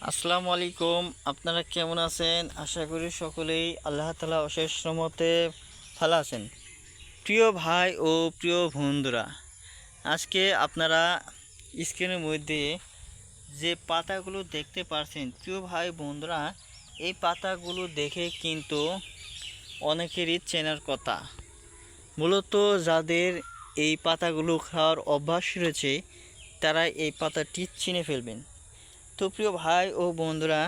আসসালামু আলাইকুম। আপনারা কেমন আছেন? আশা করি সকলেই আল্লাহ তাআলা অশেষ রহমতে ভালো আছেন। প্রিয় ভাই ও প্রিয় বন্ধুরা, আজকে আপনারা স্ক্রিনের মধ্যে যে পাতাগুলো দেখতে পাচ্ছেন, প্রিয় ভাই বন্ধুরা, এই পাতাগুলো দেখে কিন্তু অনেকেরই চেনার কথা। মূলত যাদের এই পাতাগুলো খাওয়ার অভ্যাস রয়েছে তারা এই পাতাটি চিনে ফেলবেন। তো প্রিয় ভাই ও বন্ধুরা,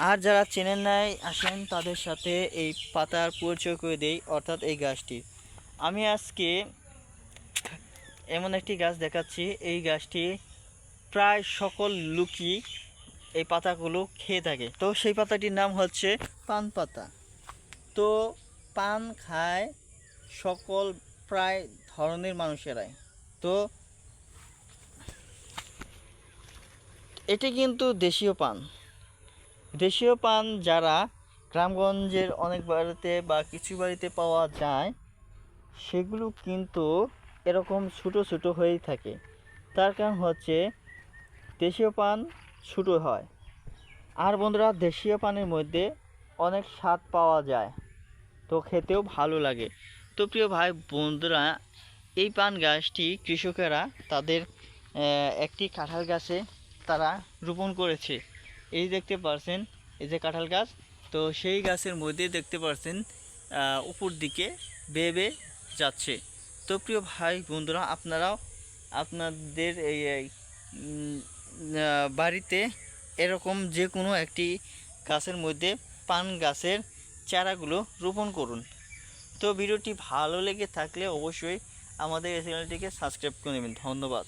আর যারা চেনেন নাই, আসেন তাদের সাথে এই পাতার পরিচয় করে দেই, অর্থাৎ এই গাছটি। আমি আজকে এমন একটি গাছ দেখাচ্ছি, এই গাছটি প্রায় সকল লোকই এই পাতাগুলো খেয়ে থাকে। তো সেই পাতাটির নাম হচ্ছে পান পাতা। তো পান খায় সকল প্রায় ধরনের মানুষেরাই। তো এটি কিন্তু দেশীয় পান। দেশীয় পান যারা গ্রামগঞ্জের অনেক বাড়িতে বা কিছু বাড়িতে পাওয়া যায়, সেগুলো কিন্তু এরকম ছোটো ছোটো হয়েই থাকে। তার কারণ হচ্ছে দেশীয় পান ছোটো হয়। আর বন্ধুরা, দেশীয় পানের মধ্যে অনেক স্বাদ পাওয়া যায়, তো খেতেও ভালো লাগে। তো প্রিয় ভাই বন্ধুরা, এই পান গাছটি কৃষকেরা তাদের একটি কাঁঠাল গাছে তারা রোপণ করেছে। এই দেখতে পাচ্ছেন, এই যে কাঁঠাল গাছ, তো সেই গাছের মধ্যে দেখতে পাচ্ছেন উপর দিকে বেয়ে বেয়ে যাচ্ছে। তো প্রিয় ভাই বন্ধুরা, আপনারাও আপনাদের এই বাড়িতে এরকম যে কোনো একটি গাছের মধ্যে পান গাছের চারাগুলো রোপণ করুন। তো ভিডিওটি ভালো লেগে থাকলে অবশ্যই আমাদের এই চ্যানেলটিকে সাবস্ক্রাইব করে নেবেন। ধন্যবাদ।